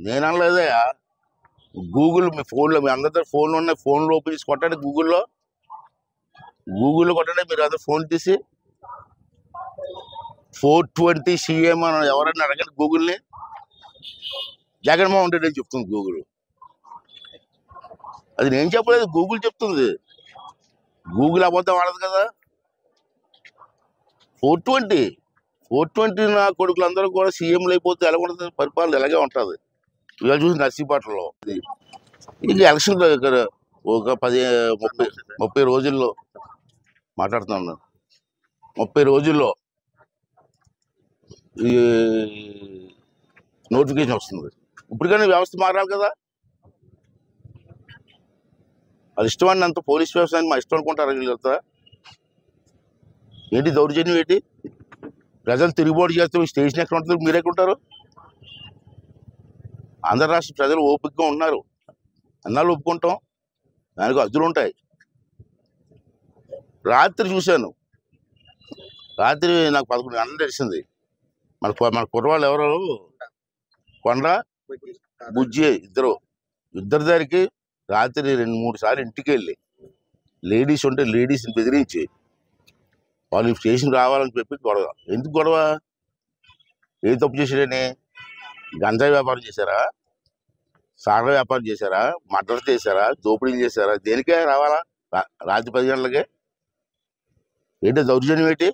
నేను అనలేదయ్యా. గూగుల్ మీ ఫోన్లో, మీ అందరి దగ్గర ఫోన్లు ఉన్నాయి, ఫోన్లో ఓపెన్ చేసి కొట్టండి. గూగుల్లో కొట్టండి. మీరు అదే ఫోన్ తీసి 420 CM అని ఎవరైనా అడగండి గూగుల్ని. జగన్మోహన్ రెడ్డి అని చెప్తుంది గూగుల్. అది నేను చెప్పలేదు, గూగుల్ చెప్తుంది. గూగుల్ అబద్ధం ఆడదు కదా. 420 నా కొడుకులందరూ కూడా సీఎంలు అయిపోతే ఎలా ఉంటుంది పరిపాలన? ఎలాగే ఉంటుంది. ఇవాళ చూసి నర్సీపట్నంలో ఇక ఎలక్షన్ ఒక 30 రోజుల్లో మాట్లాడుతున్నాను. 30 రోజుల్లో ఈ నోటిఫికేషన్ వస్తుంది. ఇప్పటికైనా వ్యవస్థ మారాలి కదా. అది ఇష్టమని అంత పోలీస్ వ్యవస్థ మా ఇష్టం అనుకుంటారు వీళ్ళంతా. ఏంటి దౌర్జన్యం ఏంటి? ప్రజలు తిరుగుబాటు చేస్తే స్టేషన్ ఎక్కడ ఉంటుంది? మీరు ఎక్కడ ఉంటారు? ఆంధ్ర రాష్ట్ర ప్రజలు ఓపికగా ఉన్నారు. అన్నాళ్ళు ఒప్పుకుంటాం, దానికి అద్దులు ఉంటాయి. రాత్రి చూశాను, రాత్రి నాకు 11 గంటలు తెలిసింది. మన కుర్రవాళ్ళు ఎవరు, కొండ బుజ్జి ఇద్దరు దగ్గరికి రాత్రి 2-3 సార్లు ఇంటికి వెళ్ళి లేడీస్ ఉంటే లేడీస్ని బెదిరించి వాళ్ళు స్టేషన్ రావాలని చెప్పి గొడవ. ఎందుకు గొడవ? ఏ తప్పు చేశాడని? గంజాయి వ్యాపారం చేశారా? సాగ వ్యాపారం చేశారా? మర్డర్ చేశారా? దోపిడీలు చేశారా? దేనికే రావాలా రాత్రి 10 గంటలకే? ఏంటి దౌర్జన్యం ఏంటి?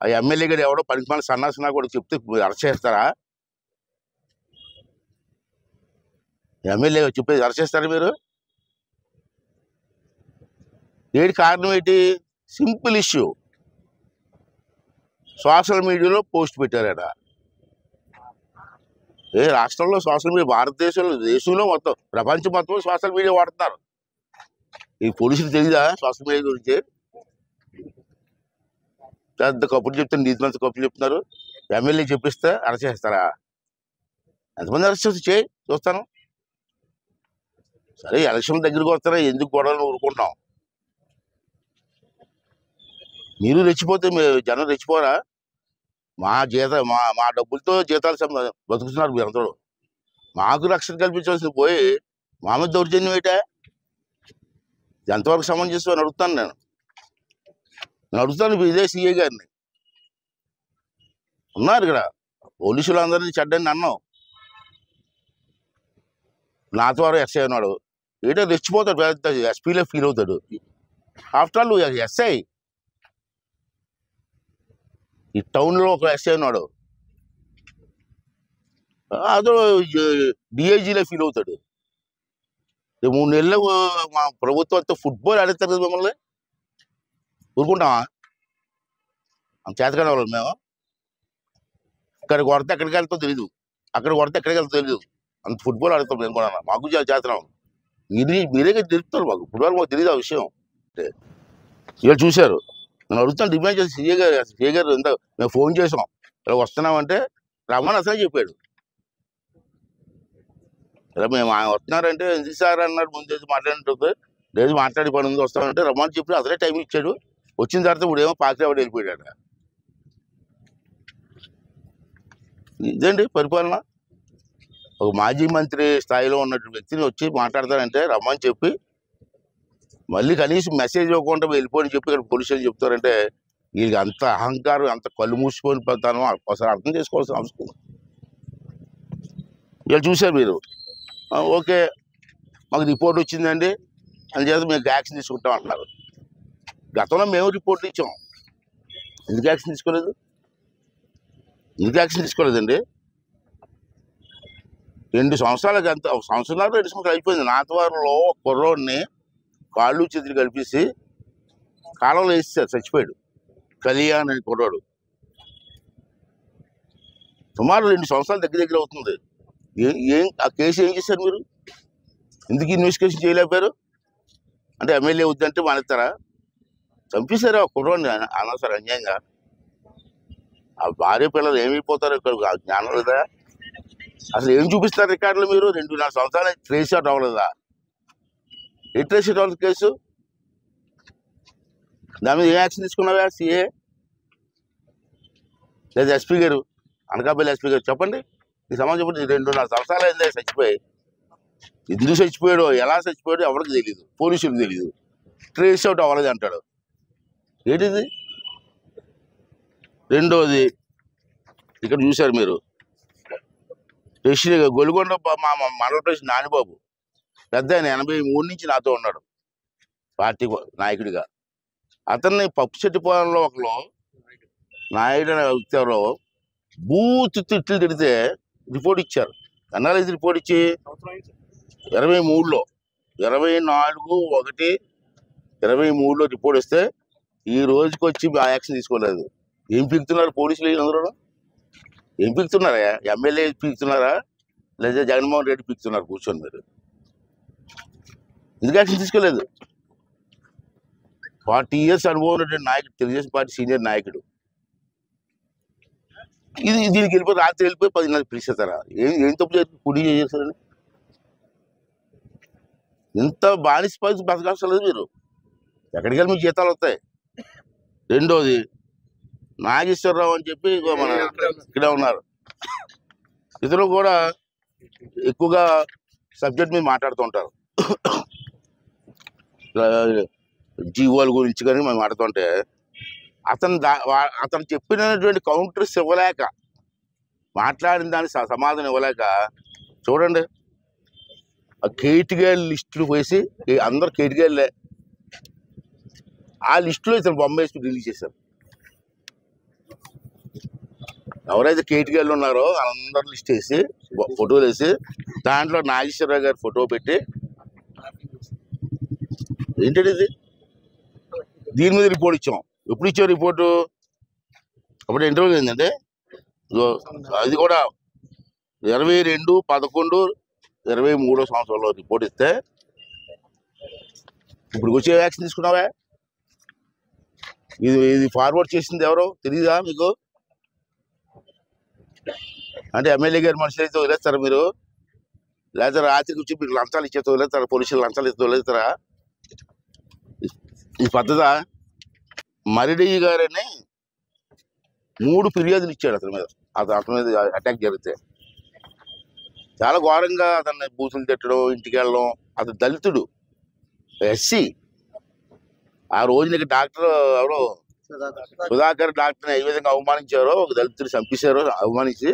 ఆ ఎమ్మెల్యే గారు ఎవడో పనికిమాల సన్నాసనా కూడా చెప్తే అరెస్ట్ చేస్తారా? ఎమ్మెల్యే చెప్పేది అరెస్ట్ చేస్తారా మీరు? ఏంటి కారణం ఏంటి? Simple issue. సోషల్ మీడియాలో పోస్ట్ పెట్టారట. ఏ రాష్ట్రంలో సోషల్ మీడియా, భారతదేశంలో, దేశంలో మొత్తం, ప్రపంచం మొత్తం సోషల్ మీడియా వాడుతున్నారు. ఈ పోలీసులు తెలీదా సోషల్ మీడియా గురించి? పెద్ద కప్పులు చెప్తారు, నీతిమంత కప్పులు చెప్తున్నారు. ఎమ్మెల్యే చెప్పిస్తే అరెస్ట్ చేస్తారా? ఎంతమంది అరెస్ట్ చేసి చూస్తాను. సరే ఎలక్షన్ దగ్గరికి వస్తారా, ఎందుకు గొడవలు ఊరుకుంటాం? మీరు రెచ్చిపోతే జనం రెచ్చిపోరా? మా డబ్బులతో జీతాలు బతుకుతున్నారు మీరు అందరూ. మాకు రక్షణ కల్పించాల్సింది పోయి మా మీద దౌర్జన్యం ఏంటా? ఎంతవరకు సమంజసం అని అడుగుతాను. నేను అడుగుతాను ఇదే సీఏ గారిని. ఉన్నారు ఇక్కడ పోలీసులు అందరినీ చెడ్డని అన్నాం. నా ద్వారా ఎస్ఐ అన్నాడు. ఏంటో రెచ్చిపోతాడు, పెద్ద ఎస్పీలో ఫీల్ అవుతాడు. ఆఫ్టర్ ఆల్ ఎస్ఐ, ఈ టౌన్లో ఒక ఎస్ఐ ఉన్నాడు, అదో డిఐజీలో ఫీల్ అవుతాడు. 3 నెలలు మా ప్రభుత్వంతో ఫుట్బాల్ ఆడేస్తారు కదా, మిమ్మల్ని ఊరుకుంటామా? అంత చేతకాని వాళ్ళు మేము. ఇక్కడ కొడితే ఎక్కడికి వెళ్తాం తెలీదు, అక్కడ కొడితే ఎక్కడికి వెళ్తాం తెలీదు. అంత ఫుట్బాల్ ఆడుతాం మేము కూడా. మాకు చేతనం. మీరే తెలుపుతారు మాకు. ఫుట్బాల్ మాకు తెలియదు ఆ విషయం. ఇవాళ చూశారు. నేను అడుగుతాను, డిమాండ్ చేసి సీఏ గారు ఎంత మేము ఫోన్ చేసాం, ఇలా వస్తున్నామంటే రమ్మని అసలు చెప్పాడు. ఇలా మేము వస్తున్నారంటే ఎందుకు సార్ అన్నాడు. ముందు మాట్లాడినట్టు లేదు, మాట్లాడి పని ఉంది వస్తామంటే రమ్మని చెప్పి అసలే టైం ఇచ్చాడు. వచ్చిన తర్వాత ఇప్పుడు ఏమో పాకిరావాడు వెళ్ళిపోయాడు. ఇదేంటి పరిపాలన? ఒక మాజీ మంత్రి స్థాయిలో ఉన్నటువంటి వ్యక్తిని వచ్చి మాట్లాడతారంటే రమ్మని చెప్పి మళ్ళీ కనీసం మెసేజ్ ఇవ్వకుండా వెళ్ళిపోని చెప్పి ఇక్కడ పోలీసులు చెప్తారంటే వీళ్ళకి అంత అహంకారం, అంత కళ్ళు మూసుకొని పోతాను ఒకసారి అర్థం చేసుకోవాల్సిన అవసరం. వీళ్ళు చూశారు మీరు, ఓకే మాకు రిపోర్ట్ వచ్చిందండి అని చేత మేము యాక్షన్ తీసుకుంటాం అంటున్నారు. గతంలో మేము రిపోర్ట్ ఇచ్చాం, ఎందుకు యాక్షన్ తీసుకోలేదు? ఎందుకు యాక్షన్ తీసుకోలేదండి? 2 సంవత్సరాలకి అంత, 1 సంవత్సరాలు 2 సంవత్సరాలు అయిపోయింది. నాతవారిలో కుర్రోడిని కాళ్ళు చేతులు కలిపేసి కాలంలో వేసేసారు, చచ్చిపోయాడు. కళ్యాణ్ అని కుర్రాడు. సుమారు 2 సంవత్సరాలు దగ్గర అవుతుంది. ఆ కేసు ఏం చేశారు మీరు? ఎందుకు ఇన్వెస్టిగేషన్ చేయలేకపోయారు? అంటే ఎమ్మెల్యే వద్దంటే మానేస్తారా? చంపేశారు ఆ కుర్రాడిని అనవసరం అన్యాయంగా. ఆ భార్య పిల్లలు ఏమైపోతారు? ఇక్కడ జ్ఞానం లేదా? అసలు ఏం చూపిస్తారు రికార్డులు మీరు? 2-4 సంవత్సరాలు ట్రేస్ అవుట్ అవ్వలేదా? ఏ ట్రేస్ అవుట్ అవ్వలేదు కేసు? దాని మీద ఏ యాక్షన్ తీసుకున్నావా సీఏ లేదా ఎస్పీ గారు, అనకాపల్లి ఎస్పీ గారు? చెప్పండి, ఈ సమాజం 2.5 సంవత్సరాలు అయింది చచ్చిపోయి. ఎందుకు చచ్చిపోయాడో, ఎలా చచ్చిపోయాడో ఎవరికి తెలియదు, పోలీసులకు తెలియదు. ట్రేస్ అవుట్ అవ్వలేదు అంటాడు. ఏంటిది? రెండోది, ఇక్కడ చూశారు మీరు, గొలుగొండ మా మండల ప్రెసిడెంట్ నానిబాబు, పెద్ద ఆయన 83 నుంచి నాతో ఉన్నాడు పార్టీ నాయకుడిగా. అతన్ని పప్పుచెట్టిపాలెంలో ఒకరు నాయుడు అనే వ్యక్తి ఎవరో బూత్ తిట్లు తిడితే రిపోర్ట్ ఇచ్చారు. అనాలిసి రిపోర్ట్ ఇచ్చి 23లో 24/1/23లో రిపోర్ట్ ఇస్తే ఈ రోజుకి వచ్చి యాక్షన్ తీసుకోలేదు. ఏం పీకుతున్నారు పోలీసులు? అందరూ ఏం పీకుతున్నారా? ఎమ్మెల్యే పీకుతున్నారా లేదా జగన్మోహన్ రెడ్డి పీకుతున్నారు కూర్చొని? మీరు ఎందుకు యాక్షన్ తీసుకోలేదు? 40 years అనుభవం ఉన్నటువంటి నాయకుడు, తెలుగుదేశం పార్టీ సీనియర్ నాయకుడు. దీనికి వెళ్ళిపోయి రాత్రి వెళ్ళిపోయి 10:30 పిలిచేస్తారా? ఏం తప్పు చేసి కుడి చేస్తారని? ఎంత బానిస పరిస్థితి బతకాల్సలేదు మీరు. ఎక్కడికి వెళ్ళి మీకు జీతాలు వస్తాయి. రెండోది, నాగేశ్వరరావు అని చెప్పి మన ఇక్కడే ఉన్నారు, ఇతరులు కూడా ఎక్కువగా సబ్జెక్ట్ మీద మాట్లాడుతూ ఉంటారు. జీవోల గురించి కానీ మనం మాట్లాడుతుంటే అతను చెప్పినటువంటి కౌంటర్స్ ఇవ్వలేక, మాట్లాడిన దానికి సమాధానం ఇవ్వలేక, చూడండి ఆ కేటిగాళ్ళ లిస్టులు వేసి అందరు కేటిగాళ్ళే, ఆ లిస్టులో ఇతను బొమ్మ వేసి రిలీజ్ చేశారు. ఎవరైతే కేటిగాళ్ళు ఉన్నారో అందరు లిస్ట్ వేసి ఫోటోలు వేసి దాంట్లో నాగేశ్వరరావు గారి ఫోటో పెట్టి, ఏంటంటే ఇది? దీని మీద రిపోర్ట్ ఇచ్చాం. ఎప్పుడు ఇచ్చావు రిపోర్టు? అప్పుడు ఇంటర్వ్యూ ఏంటంటే అది కూడా 22/11/23 సంవత్సరంలో రిపోర్ట్ ఇస్తే ఇప్పుడు వచ్చే యాక్షన్ తీసుకున్నావా? ఇది ఫార్వర్డ్ చేసింది ఎవరో తెలియదా మీకు? అంటే ఎమ్మెల్యే గారి మనుషులు అయితే వదిలేస్తారా మీరు? లేదా రాత్రికి వచ్చి మీరు లంచాలు ఇచ్చేతో వదిలేస్తారా? పోలీసులు లంచాలు ఇస్తే వదిలేస్తారా? ఈ పద్ధత. మరిడి గారని 3 ఫిర్యాదులు ఇచ్చాడు అతని మీద. అతని మీద అటాక్ జరిగితే చాలా ఘోరంగా అతన్ని బూతులు తిట్టడం, ఇంటికి వెళ్ళడం. అతను దళితుడు, ఎస్సీ. ఆ రోజున డాక్టర్ ఎవరో సుధాకర్ డాక్టర్ని ఏ విధంగా అవమానించారో, ఒక దళితుడు చంపేశారో అవమానించి,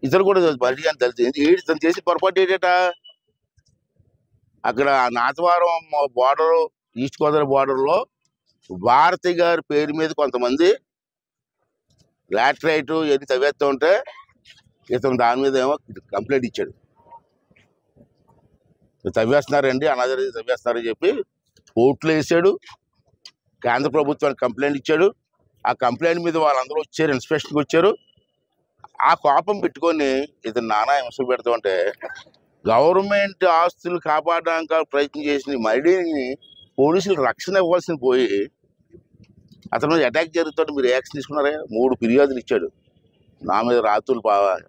ఇతరు కూడా మరిడి అని దళితుడు. తను చేసి పొరపాటు ఏంటట, అక్కడ నాతవరం బార్డరు, ఈస్ట్ గోదావరి బార్డర్లో భారతి గారి పేరు మీద కొంతమంది లాటరైట్ ఎన్ని తవ్వేస్తూ ఉంటే ఇతను దాని మీద ఏమో కంప్లైంట్ ఇచ్చాడు. తవ్వేస్తున్నారండి, అనాథరి తవ్వేస్తున్నారని చెప్పి కోర్టులో వేసాడు. కేంద్ర ప్రభుత్వానికి కంప్లైంట్ ఇచ్చాడు. ఆ కంప్లైంట్ మీద వాళ్ళందరూ వచ్చారు, ఇన్స్పెక్షన్కి వచ్చారు. ఆ కోపం పెట్టుకొని ఇతను నానా హింసలు పెడుతూ ఉంటే గవర్నమెంట్ ఆస్తులు కాపాడడానికి ప్రయత్నం చేసిన మరిడిని పోలీసులు రక్షణ ఇవ్వాల్సిన పోయి అతను మీద అటాక్ జరుగుతుంటే మీరు యాక్షన్ తీసుకున్నారా? 3 ఫిర్యాదులు ఇచ్చాడు. నా మీద రాత్రులు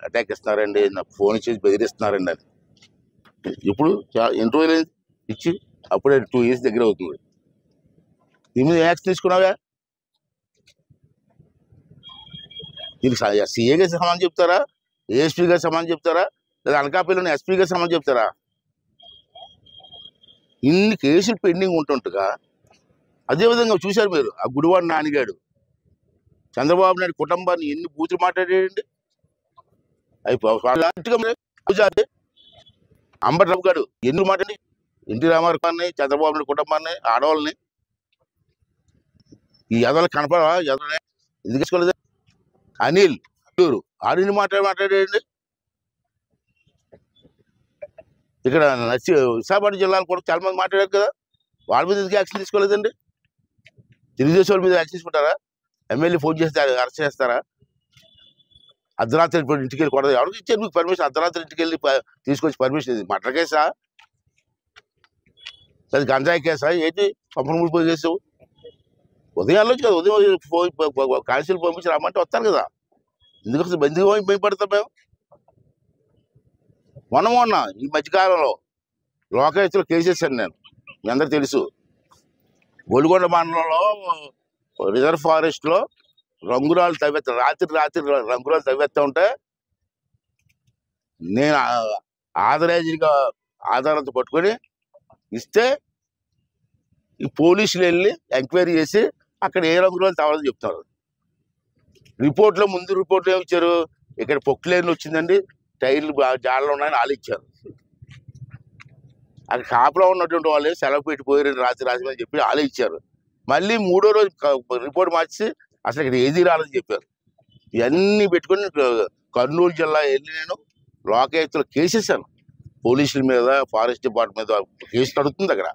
అటాక్ ఇస్తున్నారండి, నాకు ఫోన్ చేసి బెదిరిస్తున్నారండి అని. ఇప్పుడు ఇంటర్వ్యూలు ఇచ్చి అప్పుడే 2 years దగ్గర అవుతుంది. దీని మీద యాక్షన్ తీసుకున్నావా? దీనికి సీఏ గారి సమానం చెప్తారా? ఏఎస్పీ గారి సమానం చెప్తారా? లేదా అనకాపల్లిలోని ఎస్పీ గారి సమానం చెప్తారా? ఇన్ని కేసులు పెండింగ్ ఉంటుండగా అదేవిధంగా చూశారు మీరు ఆ గుడివాడ నానిగాడు చంద్రబాబు నాయుడు కుటుంబాన్ని ఎన్ని బూతులు మాట్లాడాడండి. అంబట్రావు గారు ఎన్ని మాట్లాడి ఎన్టీ రామారావు గారిని, చంద్రబాబు నాయుడు కుటుంబాన్ని, ఆడవాళ్ళని, ఈ ఎదలు కనపడవా? ఎదలనే ఎందుకు తీసుకోలేదు? అనిల్ ఆడిని మాట్లాడాడండి. ఇక్కడ విశాఖపట్నం జిల్లాలో కూడా చాలా మంది మాట్లాడారు కదా, వాళ్ళ మీద ఎందుకు యాక్షన్ తీసుకోలేదండి? తెలుగుదేశం వాళ్ళ మీద యాక్షన్ తీసుకుంటారా? ఎమ్మెల్యే ఫోన్ చేస్తే అరెస్ట్ చేస్తారా? అర్ధరాత్రి ఇంటికి వెళ్ళి కొడదు. ఎవరికి ఇచ్చారు మీకు పర్మిషన్? అర్ధరాత్రి ఇంటికి వెళ్ళి తీసుకొచ్చి పర్మిషన్? ఇది మటర్ కేసా? అది గంజాయి కేసా? ఏంటి పంపన ముడిపోయి కేసు? ఉదయం వెళ్ళొచ్చు కదా, ఉదయం కాల్సీలు పంపించి రమ్మంటే వస్తారు కదా. ఎందుకు భయపడతాం మేము? మొన్న ఈ మధ్యకాలంలో లోకాయుక్తలో కేసు వేసాను నేను, మీ అందరూ తెలుసు. గొలుగొండ మండలంలో రిజర్వ్ ఫారెస్ట్లో రంగురాలు తవ్వేస్తా, రాత్రి రంగురాలు తవ్వేస్తూ ఉంటే నేను ఆథరైజ్డ్గా ఆధారాలతో పట్టుకొని ఇస్తే ఈ పోలీసులు వెళ్ళి ఎంక్వైరీ చేసి అక్కడ ఏ రంగులో తవరని చెప్తారు. రిపోర్ట్లో ముందు రిపోర్ట్లో ఏమి ఇచ్చారు, ఇక్కడ పొక్కులేని వచ్చిందండి, టైర్లు జాడలు ఉన్నాయని వాళ్ళు ఇచ్చారు. అక్కడ కాపులో ఉన్నటువంటి వాళ్ళు సెలవు పెట్టిపోయారని రాసి చెప్పి వాళ్ళే ఇచ్చారు. మళ్ళీ మూడో రోజు రిపోర్ట్ మార్చి అసలు ఇక్కడ ఏది రాలని చెప్పారు. ఇవన్నీ పెట్టుకొని కర్నూలు జిల్లా వెళ్ళి నేను లోకాయుక్తలో కేసేసాను. పోలీసుల మీద, ఫారెస్ట్ డిపార్ట్మెంట్ మీద కేసు నడుస్తుంది. అక్కడ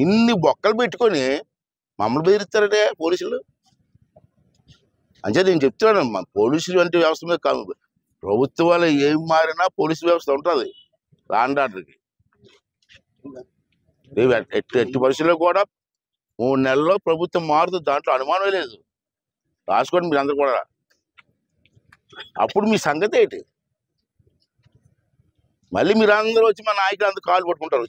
ఇన్ని బొక్కలు పెట్టుకొని మమ్మల్ని బెదిరిస్తారంటే పోలీసులు. అంటే నేను చెప్తున్నాను, పోలీసులు వంటి వ్యవస్థ మీద ప్రభుత్వాలు ఏం మారినా పోలీసు వ్యవస్థ ఉంటుంది లా అండ్ ఆర్డర్కి. ఎట్టి పరిస్థితుల్లో కూడా 3 నెలల్లో ప్రభుత్వం మారుతుంది, దాంట్లో అనుమానం లేదు. రాసుకోండి మీరు అందరు కూడా. అప్పుడు మీ సంగతి ఏంటి? మళ్ళీ మీరు అందరూ వచ్చి మా నాయకులు అందరూ కాలు పట్టుకుంటారు.